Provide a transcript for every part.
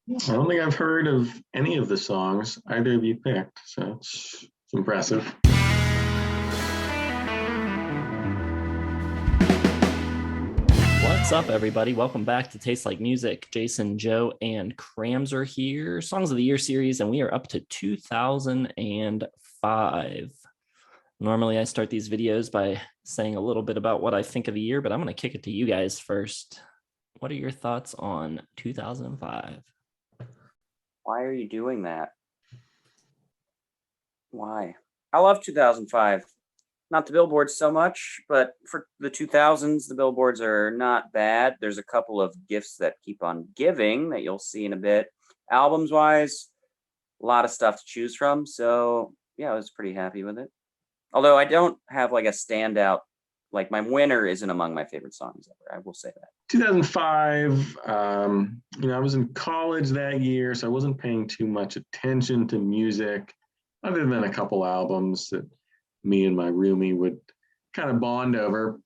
I don't think I've heard of any of the songs either of you picked, so it's impressive. What's up, everybody? Welcome back to Taste Like Music. Jason, Joe, and Kramzer here. Songs of the Year series, and we are up to 2005. Normally, I start these videos by saying a little bit about what I think of the year, but I'm going to kick it to you guys first. What are your thoughts on 2005? Why are you doing that? Why? I love 2005. Not the billboards so much, but for the 2000s, the billboards are not bad. There's a couple of gifts that keep on giving that you'll see in a bit. Albums wise, a lot of stuff to choose from. So yeah, I was pretty happy with it. Although I don't have like a standout, like my winner isn't among my favorite songs ever. I will say that. 2005, I was in college that year, so I wasn't paying too much attention to music other than a couple albums that me and my roomie would kind of bond over.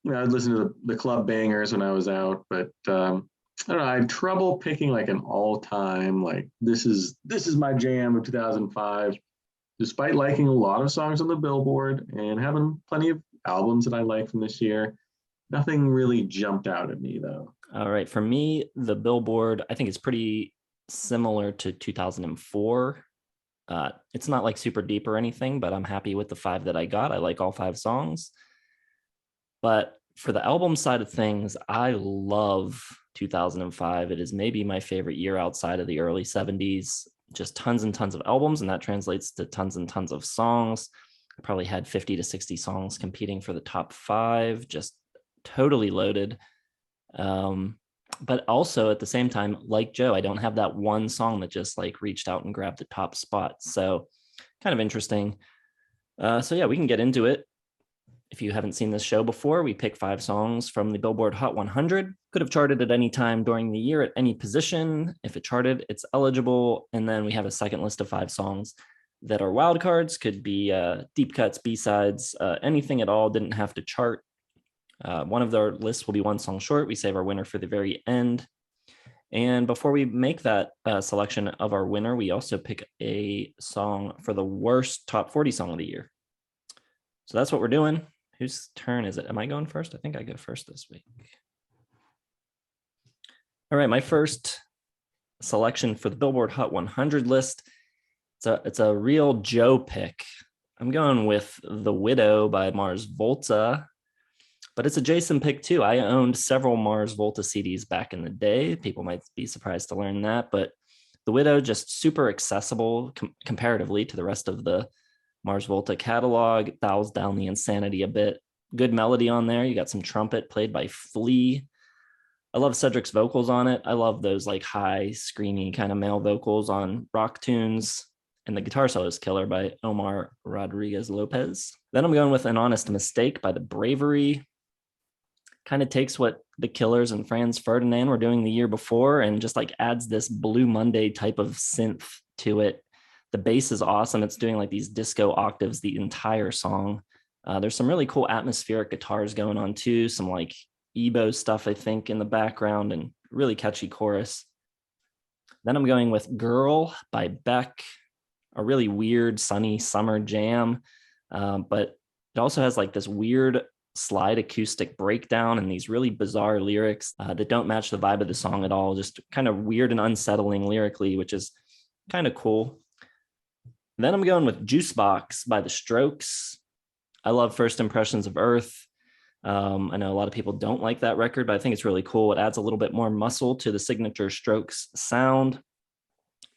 I'd listen to the club bangers when I was out, but I don't know. I had trouble picking like an all-time, like this is my jam of 2005, despite liking a lot of songs on the Billboard and having plenty of albums that I like from this year. Nothing really jumped out at me though. All right. For me, the Billboard, I think it's pretty similar to 2004. It's not like super deep or anything, but I'm happy with the 5 that I got. I like all 5 songs. But for the album side of things, I love 2005. It is maybe my favorite year outside of the early 70s. Just tons and tons of albums, and that translates to tons and tons of songs. I probably had 50 to 60 songs competing for the top 5, just totally loaded. But also at the same time, like Joe, I don't have that one song that just like reached out and grabbed the top spot. So kind of interesting. So yeah, we can get into it. If you haven't seen this show before, we pick 5 songs from the Billboard Hot 100. Could have charted at any time during the year at any position. If it charted, it's eligible. And then we have a second list of 5 songs that are wildcards. Could be deep cuts, B-sides, anything at all. Didn't have to chart. One of our lists will be one song short. We save our winner for the very end. And before we make that selection of our winner, we also pick a song for the worst top 40 song of the year. So that's what we're doing. Whose turn is it? Am I going first? I think I go first this week. All right, my first selection for the Billboard Hot 100 list. It's a real Joe pick. I'm going with The Widow by Mars Volta. But it's a Jason pick too. I owned several Mars Volta CDs back in the day. People might be surprised to learn that, but The Widow, just super accessible comparatively to the rest of the Mars Volta catalog. Dials down the insanity a bit. Good melody on there. You got some trumpet played by Flea. I love Cedric's vocals on it. I love those like high, screamy kind of male vocals on rock tunes. And the guitar solo is killer by Omar Rodriguez Lopez. Then I'm going with An Honest Mistake by The Bravery. Kind of takes what the Killers and Franz Ferdinand were doing the year before and just like adds this Blue Monday type of synth to it. The bass is awesome. It's doing like these disco octaves the entire song. There's some really cool atmospheric guitars going on too. Some like Ebo stuff, I think, in the background, and really catchy chorus. Then I'm going with Girl by Beck, a really weird sunny summer jam. But it also has like this weird slide acoustic breakdown and these really bizarre lyrics that don't match the vibe of the song at all. Just kind of weird and unsettling lyrically, which is kind of cool. Then I'm going with Juicebox by The Strokes. I love First Impressions of Earth. I know a lot of people don't like that record, but I think it's really cool. It adds a little bit more muscle to the signature Strokes sound,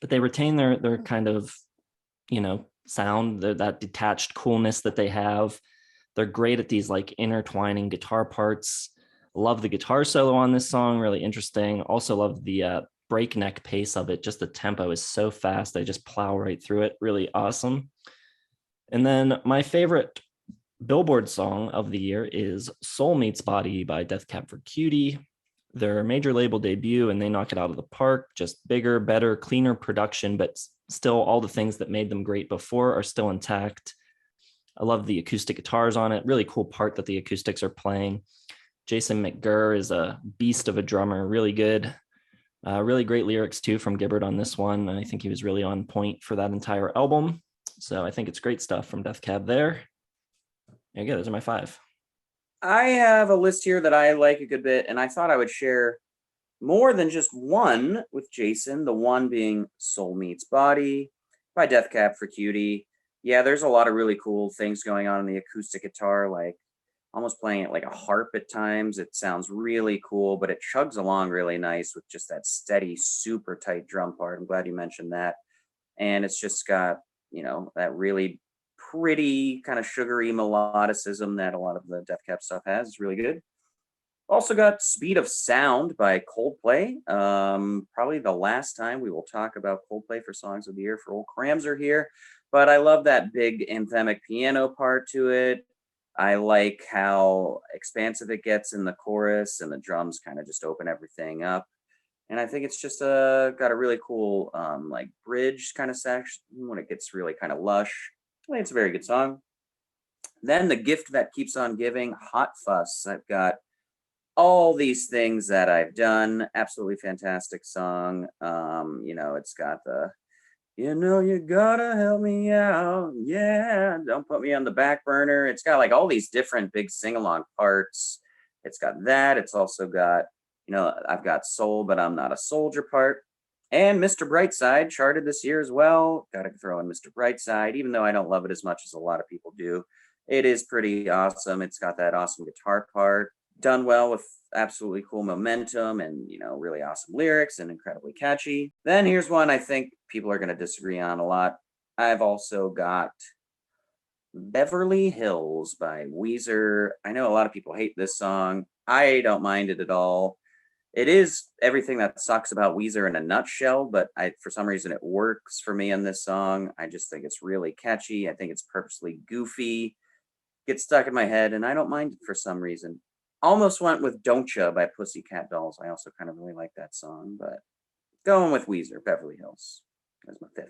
but they retain their kind of, sound, that detached coolness that they have. They're great at these like intertwining guitar parts. Love the guitar solo on this song, really interesting. Also love the breakneck pace of it. Just the tempo is so fast. They just plow right through it. Really awesome. And then my favorite Billboard song of the year is Soul Meets Body by Death Cab for Cutie. Their major label debut, and they knock it out of the park. Just bigger, better, cleaner production, but still all the things that made them great before are still intact. I love the acoustic guitars on it. Really cool part that the acoustics are playing. Jason McGurr is a beast of a drummer, really good. Really great lyrics too from Gibbard on this one. I think he was really on point for that entire album. So I think it's great stuff from Death Cab there. There you go. Those are my 5. I have a list here that I like a good bit, and I thought I would share more than just one with Jason. The one being Soul Meets Body by Death Cab for Cutie. Yeah, there's a lot of really cool things going on in the acoustic guitar, like almost playing it like a harp at times. It sounds really cool, but it chugs along really nice with just that steady, super tight drum part. I'm glad you mentioned that. And it's just got, that really pretty kind of sugary melodicism that a lot of the Death Cab stuff has. It's really good. Also got Speed of Sound by Coldplay. Probably the last time we will talk about Coldplay for Songs of the Year for old Kramzer here. But I love that big anthemic piano part to it. I like how expansive it gets in the chorus, and the drums kind of just open everything up. And I think it's just got a really cool like bridge kind of section when it gets really kind of lush. I think it's a very good song. Then The Gift That Keeps on Giving, Hot Fuss. I've got all these things that I've done. Absolutely fantastic song. It's got the you gotta help me out. Yeah, don't put me on the back burner. It's got like all these different big sing-along parts. It's got that. It's also got, I've got Soul, but I'm not a soldier part. And Mr. Brightside charted this year as well. Gotta throw in Mr. Brightside, even though I don't love it as much as a lot of people do. It is pretty awesome. It's got that awesome guitar part, done well with absolutely cool momentum and, really awesome lyrics and incredibly catchy. Then here's one I think people are going to disagree on a lot. I've also got Beverly Hills by Weezer. I know a lot of people hate this song. I don't mind it at all. It is everything that sucks about Weezer in a nutshell, but for some reason it works for me in this song. I just think it's really catchy. I think it's purposely goofy. Gets stuck in my head, and I don't mind it for some reason. Almost went with Don't Ya by Pussycat Dolls. I also kind of really like that song, but going with Weezer, Beverly Hills. That's my 5th.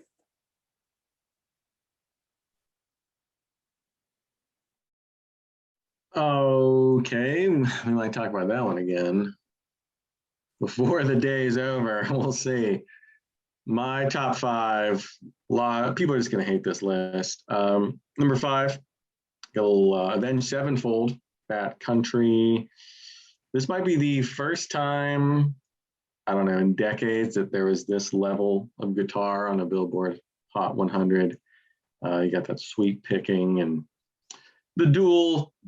Okay, we might talk about that one again. Before the day is over, we'll see. My top 5, a lot of people are just going to hate this list. Number 5, got a little Avenged Sevenfold, Fat Country. This might be the first time, I don't know, in decades that there was this level of guitar on a Billboard Hot 100. You got that sweet picking and the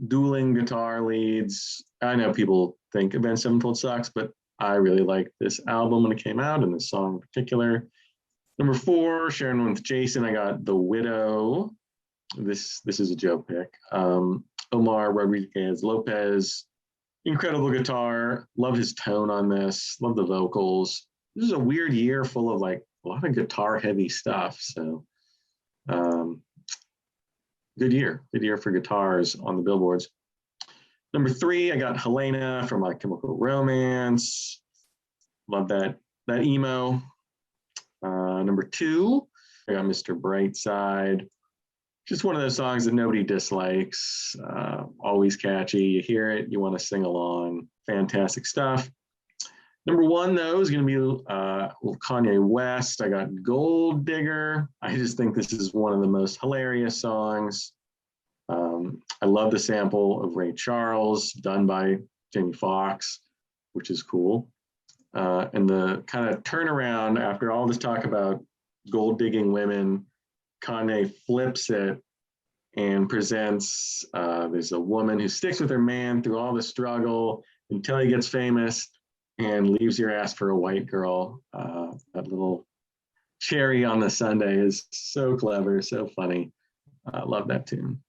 dueling guitar leads. I know people think Avenged Sevenfold sucks, but I really liked this album when it came out, and this song in particular. Number 4, sharing with Jason, I got The Widow. This is a Joe pick. Omar Rodriguez Lopez, incredible guitar. Love his tone on this. Love the vocals. This is a weird year full of like a lot of guitar heavy stuff. So good year for guitars on the billboards. Number 3, I got Helena from My Chemical Romance. Love that emo. Number 2, I got Mr. Brightside. Just one of those songs that nobody dislikes. Always catchy. You hear it, you want to sing along. Fantastic stuff. Number 1, though, is going to be Kanye West. I got Gold Digger. I just think this is one of the most hilarious songs. I love the sample of Ray Charles done by Jamie Foxx, which is cool. And the kind of turnaround after all this talk about gold digging women, Kanye flips it and presents there's a woman who sticks with her man through all the struggle until he gets famous and leaves your ass for a white girl. That little cherry on the sundae is so clever, so funny. Love that tune.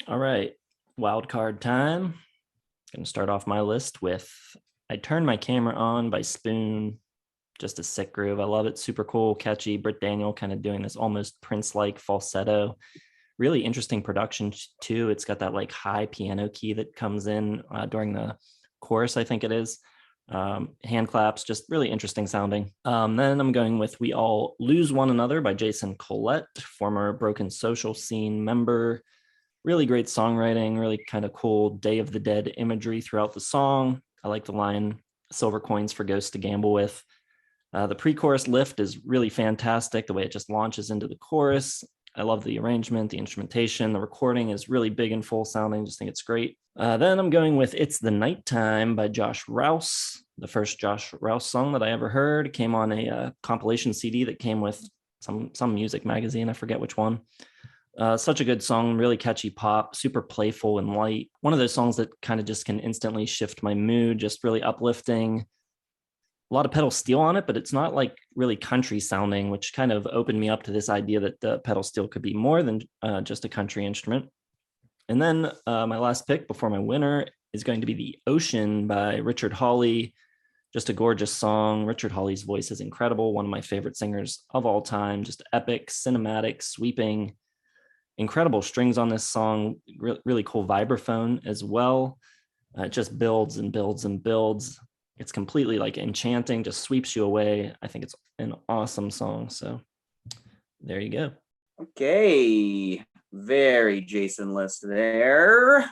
All right, wild card time. Going to start off my list with I Turned My Camera On by Spoon. Just a sick groove. I love it. Super cool, catchy. Britt Daniel kind of doing this almost Prince-like falsetto. Really interesting production too. It's got that like high piano key that comes in during the chorus, I think it is. Hand claps, just really interesting sounding. Then I'm going with We All Lose One Another by Jason Collette, former Broken Social Scene member. Really great songwriting, really kind of cool Day of the Dead imagery throughout the song. I like the line, silver coins for Ghost to gamble with. The pre-chorus lift is really fantastic, the way it just launches into the chorus. I love the arrangement, the instrumentation, the recording is really big and full sounding. Just think it's great. Then I'm going with It's the Nighttime by Josh Rouse, the first Josh Rouse song that I ever heard. It came on a compilation CD that came with some music magazine. I forget which one. Such a good song, really catchy pop, super playful and light. One of those songs that kind of just can instantly shift my mood, just really uplifting. A lot of pedal steel on it, but it's not like really country sounding, which kind of opened me up to this idea that the pedal steel could be more than just a country instrument. And then my last pick before my winner is going to be The Ocean by Richard Hawley. Just a gorgeous song. Richard Hawley's voice is incredible. One of my favorite singers of all time. Just epic, cinematic, sweeping, incredible strings on this song. Really cool vibraphone as well. It just builds and builds and builds. It's completely like enchanting, just sweeps you away. I think it's an awesome song. So there you go. Okay. Very Jason list there.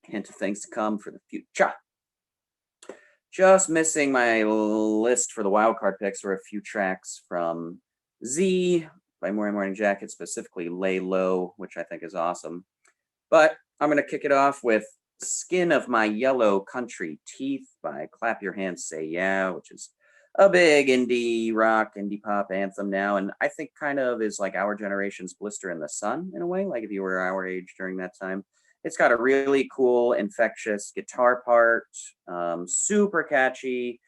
Hint of things to come for the future. Just missing my list for the wildcard picks were a few tracks from Z by Morning Jacket, specifically Lay Low, which I think is awesome. But I'm going to kick it off with Skin of My Yellow Country Teeth by Clap Your Hands Say Yeah, which is a big indie rock, indie pop anthem now. And I think kind of is like our generation's Blister in the Sun in a way, like if you were our age during that time. It's got a really cool, infectious guitar part, super catchy.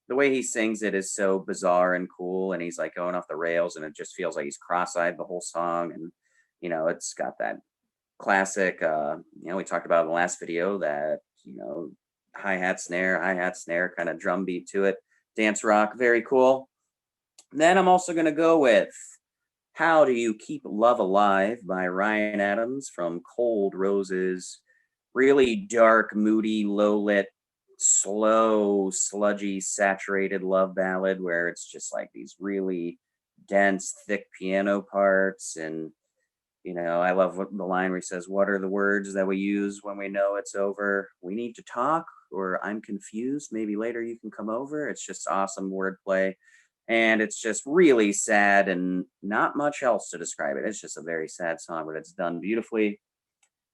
The way he sings it is so bizarre and cool, and he's like going off the rails, and it just feels like he's cross-eyed the whole song. And, you know, it's got that classic, we talked about in the last video, that, hi-hat, snare kind of drum beat to it. Dance rock, very cool. Then I'm also going to go with How Do You Keep Love Alive by Ryan Adams from Cold Roses. Really dark, moody, low-lit, slow, sludgy, saturated love ballad where it's just like these really dense, thick piano parts. And, I love the line where he says, "What are the words that we use when we know it's over? We need to talk," or "I'm confused. Maybe later you can come over." It's just awesome wordplay. And it's just really sad and not much else to describe it. It's just a very sad song, but it's done beautifully.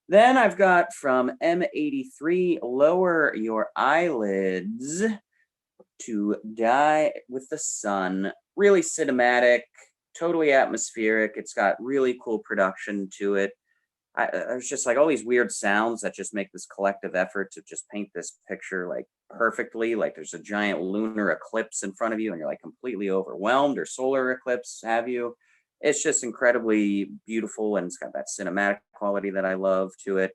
Then I've got from M83, Lower Your Eyelids to Die with the Sun. Really cinematic, totally atmospheric. It's got really cool production to it. There's just like all these weird sounds that just make this collective effort to just paint this picture like perfectly. Like there's a giant lunar eclipse in front of you and you're like completely overwhelmed, or solar eclipse have you. It's just incredibly beautiful, and it's got that cinematic quality that I love to it.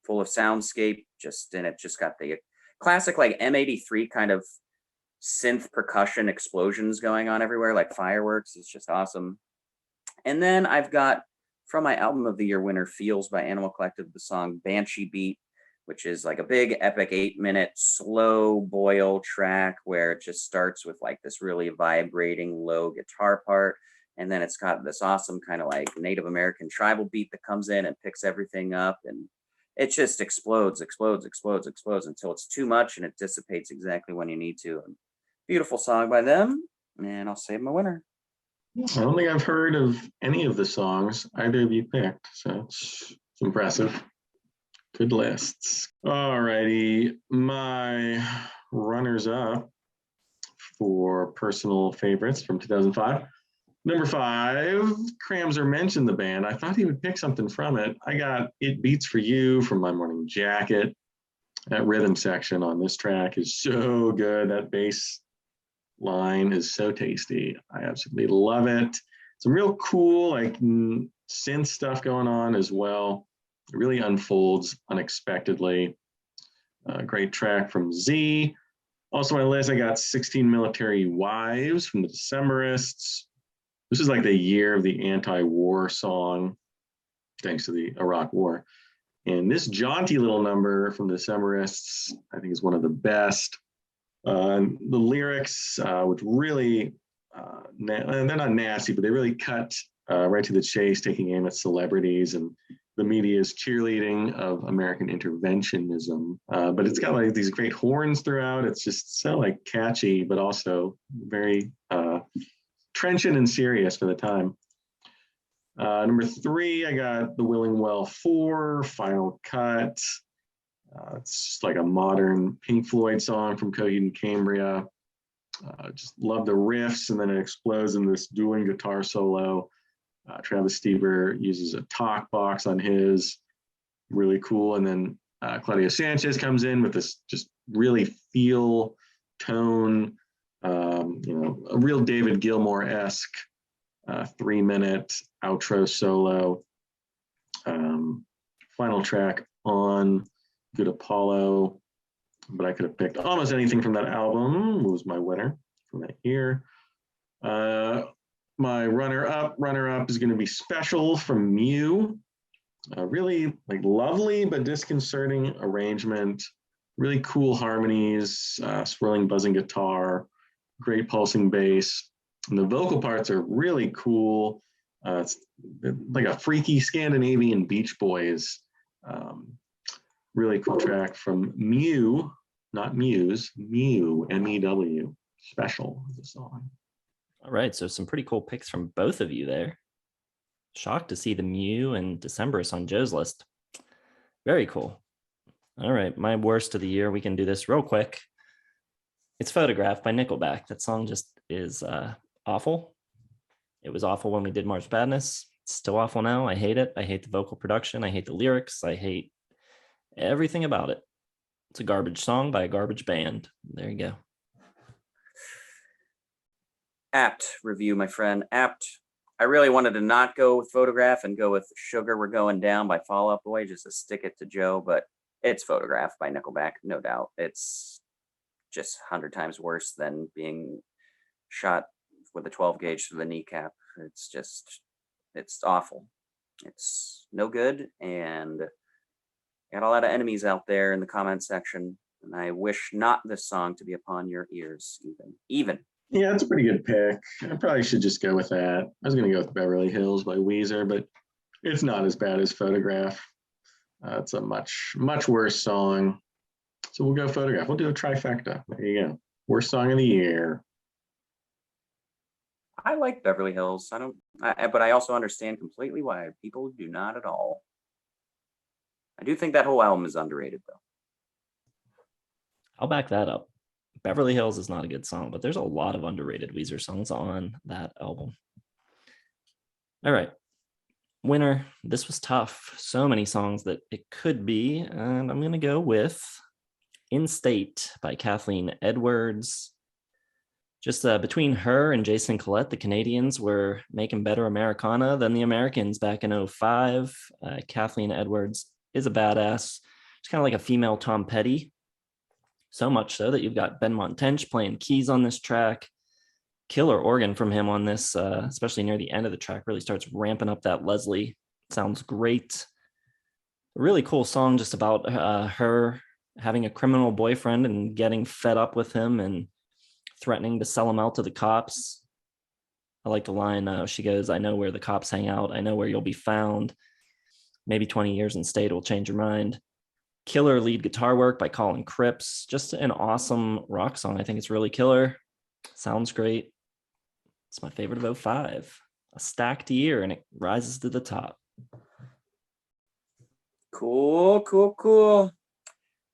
Full of soundscape, and it just got the classic like M83 kind of synth percussion explosions going on everywhere, like fireworks. It's just awesome. And then I've got from my album of the year winner, Feels by Animal Collective, the song Banshee Beat, which is like a big epic 8-minute slow boil track where it just starts with like this really vibrating low guitar part. And then it's got this awesome kind of like Native American tribal beat that comes in and picks everything up. And it just explodes until it's too much and it dissipates exactly when you need to. And beautiful song by them. And I'll save my winner. I don't think I've heard of any of the songs either of you picked, so it's impressive. Good lists. All righty, my runners up for personal favorites from 2005. Number 5, Kramzer mentioned the band. I thought he would pick something from it. I got It Beats for You from My Morning Jacket. That rhythm section on this track is so good. That bass line is so tasty. I absolutely love it. Some real cool like synth stuff going on as well. It really unfolds unexpectedly. Great track from Z. Also on my list, I got 16 Military Wives from the Decemberists. This is like the year of the anti-war song, thanks to the Iraq War. And this jaunty little number from the Decemberists, I think, is one of the best. The lyrics, which really, they're not nasty, but they really cut right to the chase, taking aim at celebrities and the media's cheerleading of American interventionism. But it's got like these great horns throughout. It's just so like catchy, but also very trenchant and serious for the time. Number 3, I got The Willing Well 4, Final Cut. It's just like a modern Pink Floyd song from Coheed and Cambria. Just love the riffs, and then it explodes in this dueling guitar solo. Travis Stever uses a talk box on his, really cool. And then Claudio Sanchez comes in with this just really feel tone, a real David Gilmour-esque 3-minute outro solo. Final track on Good Apollo, but I could have picked almost anything from that album. Was my winner from that year. My runner-up is going to be Special from Mew. Really like lovely but disconcerting arrangement. Really cool harmonies, swirling, buzzing guitar, great pulsing bass. And the vocal parts are really cool. It's like a freaky Scandinavian Beach Boys. Really cool track from Mew, not Muse, Mew, M-E-W. Special is the song. All right, so some pretty cool picks from both of you there. Shocked to see the Mew and Decemberist on Joe's list. Very cool. All right, my worst of the year. We can do this real quick. It's Photograph by Nickelback. That song just is awful. It was awful when we did March Madness. It's still awful now. I hate it. I hate the vocal production. I hate the lyrics. I hate everything about it. It's a garbage song by a garbage band. There you go. Apt review, my friend. Apt. I really wanted to not go with Photograph and go with Sugar We're Going Down by Fall Out Boy, just to stick it to Joe, but it's Photograph by Nickelback, no doubt. It's just 100 times worse than being shot with a 12 gauge through the kneecap. It's awful. It's no good, and got a lot of enemies out there in the comment section, and I wish not this song to be upon your ears, even. Yeah, it's a pretty good pick. I probably should just go with that. I was going to go with Beverly Hills by Weezer, but it's not as bad as Photograph. It's a much, much worse song. So we'll go Photograph. We'll do a trifecta. There you go. Worst song of the year. I like Beverly Hills. But I also understand completely why people do not at all. I do think that whole album is underrated, though. I'll back that up. Beverly Hills is not a good song, but there's a lot of underrated Weezer songs on that album. All right. Winner. This was tough. So many songs that it could be. And I'm going to go with In State by Kathleen Edwards. Just between her and Jason Collette, the Canadians were making better Americana than the Americans back in 2005. Kathleen Edwards is a badass. She's kind of like a female Tom Petty. So much so that you've got Ben Montench playing keys on this track. Killer organ from him on this, especially near the end of the track, really starts ramping up that Leslie. Sounds great. A really cool song just about her having a criminal boyfriend and getting fed up with him and threatening to sell him out to the cops. I like the line, she goes, "I know where the cops hang out. I know where you'll be found. Maybe 20 years in state will change your mind." Killer lead guitar work by Colin Cripps. Just an awesome rock song. I think it's really killer. Sounds great. It's my favorite of 2005. A stacked year, and it rises to the top. Cool.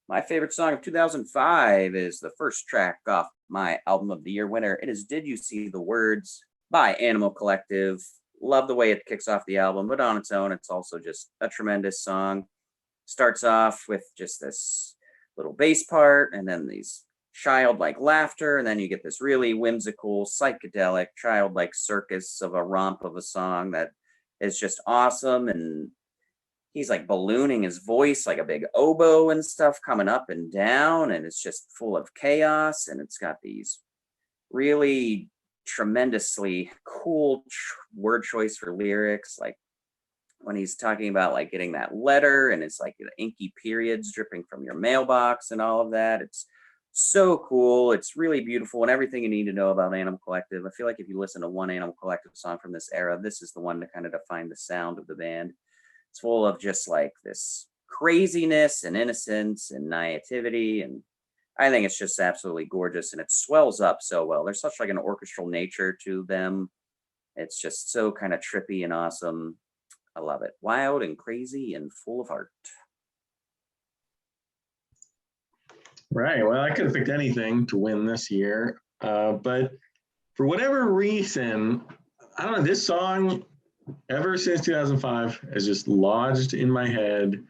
My favorite song of 2005 is the first track off my album of the year winner. It is Did You See the Words by Animal Collective. Love the way it kicks off the album, but on its own, it's also just a tremendous song. Starts off with just this little bass part and then these childlike laughter. And then you get this really whimsical, psychedelic, childlike circus of a romp of a song that is just awesome. And he's like ballooning his voice like a big oboe and stuff coming up and down. And it's just full of chaos. And it's got these really tremendously cool word choice for lyrics. Like, when he's talking about like getting that letter and it's like the inky periods dripping from your mailbox and all of that. It's so cool. It's really beautiful and everything you need to know about Animal Collective. I feel like if you listen to one Animal Collective song from this era, this is the one to kind of define the sound of the band. It's full of just like this craziness and innocence and naivety, and I think it's just absolutely gorgeous, and it swells up so well. There's such like an orchestral nature to them. It's just so kind of trippy and awesome. I love it. Wild and crazy and full of heart. Right. Well, I could have picked anything to win this year, but for whatever reason, I don't know, this song, ever since 2005, has just lodged in my head.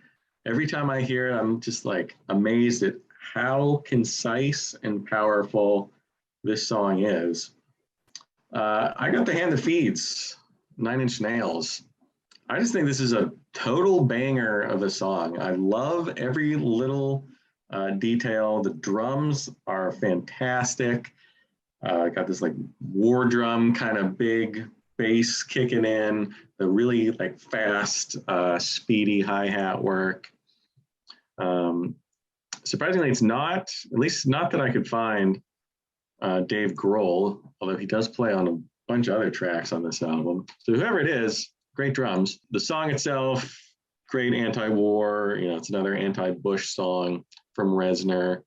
Every time I hear it, I'm just like amazed at how concise and powerful this song is. I got The Hand That Feeds, 9 Inch Nails. I just think this is a total banger of a song. I love every little detail. The drums are fantastic. Got this like war drum kind of big bass kicking in, the really like fast, speedy hi-hat work. Surprisingly, it's not, at least not that I could find, Dave Grohl, although he does play on a bunch of other tracks on this album. So whoever it is, great drums. The song itself, great anti-war, it's another anti-Bush song from Reznor.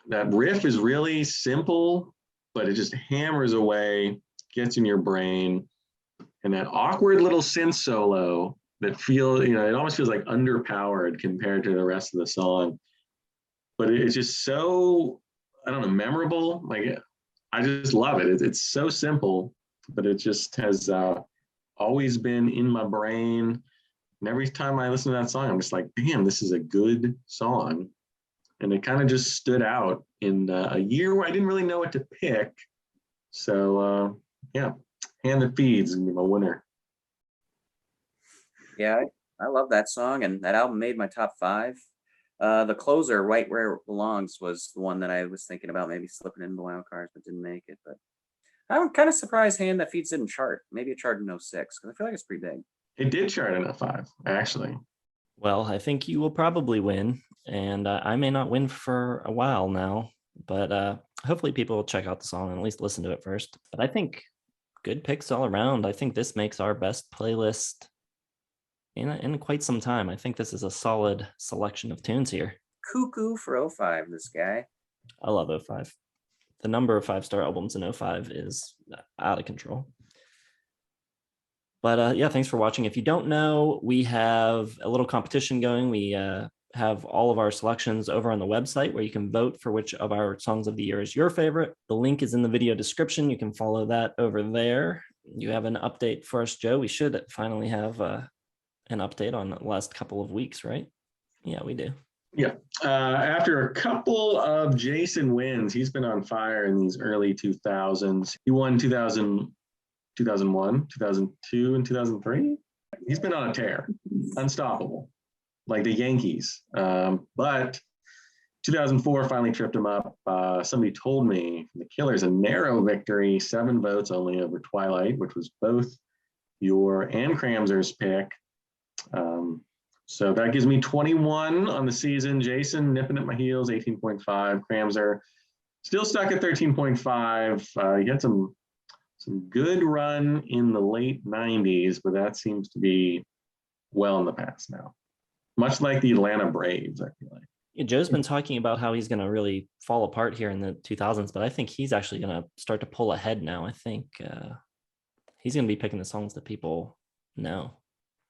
That riff is really simple, but it just hammers away, gets in your brain. And that awkward little synth solo that it almost feels like underpowered compared to the rest of the song. But it's just so, I don't know, memorable. Like, I just love it. It's so simple, but it just has always been in my brain. And every time I listen to that song, I'm just like, damn, this is a good song. And it kind of just stood out in a year where I didn't really know what to pick. So, yeah, Hand That Feeds is going to be my winner. Yeah, I love that song, and that album made my top 5. The closer, Right Where It Belongs, was the one that I was thinking about maybe slipping into the wild cards, but didn't make it. But I'm kind of surprised Hand That Feeds didn't chart. Maybe it charted in 06, because I feel like it's pretty big. It did chart in 05, actually. Well, I think you will probably win, and I may not win for a while now, but hopefully people will check out the song and at least listen to it first. But I think good picks all around. I think this makes our best playlist in quite some time. I think this is a solid selection of tunes here. Cuckoo for 05, this guy. I love 05. The number of 5-star albums in 05 is out of control. But yeah, thanks for watching. If you don't know, we have a little competition going. We have all of our selections over on the website where you can vote for which of our songs of the year is your favorite. The link is in the video description. You can follow that over there. You have an update for us, Joe. We should finally have an update on the last couple of weeks, right? Yeah, we do. Yeah. After a couple of Jason wins, he's been on fire in these early 2000s. He won 2000, 2001, 2002, and 2003. He's been on a tear, unstoppable, like the Yankees. But 2004 finally tripped him up. Somebody told me the Killers, a narrow victory, 7 votes only over Twilight, which was both your and Kramzer's pick. So that gives me 21 on the season. Jason nipping at my heels, 18.5. Kramzer still stuck at 13.5. He had some good run in the late 90s, but that seems to be well in the past now. Much like the Atlanta Braves, I feel like. Yeah, Joe's been talking about how he's going to really fall apart here in the 2000s, but I think he's actually going to start to pull ahead now. I think he's going to be picking the songs that people know.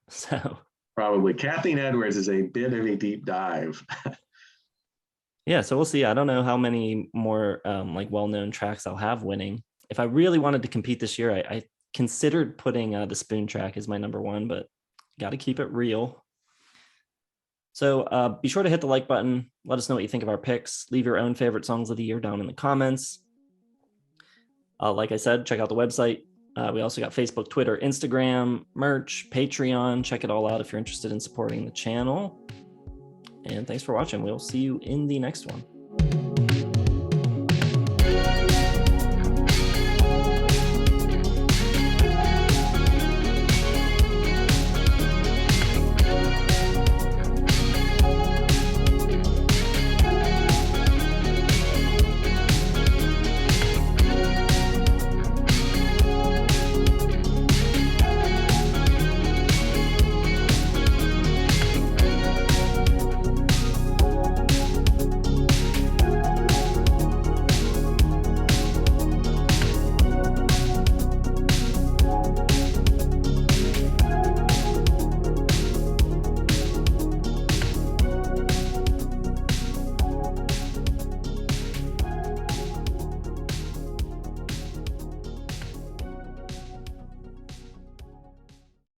So probably Kathleen Edwards is a bit of a deep dive. Yeah, so we'll see. I don't know how many more like well-known tracks I'll have winning. If I really wanted to compete this year, I considered putting the Spoon track as my number 1, but got to keep it real. So be sure to hit the like button. Let us know what you think of our picks. Leave your own favorite songs of the year down in the comments. Like I said, check out the website. We also got Facebook, Twitter, Instagram, merch, Patreon. Check it all out if you're interested in supporting the channel. And thanks for watching. We'll see you in the next one.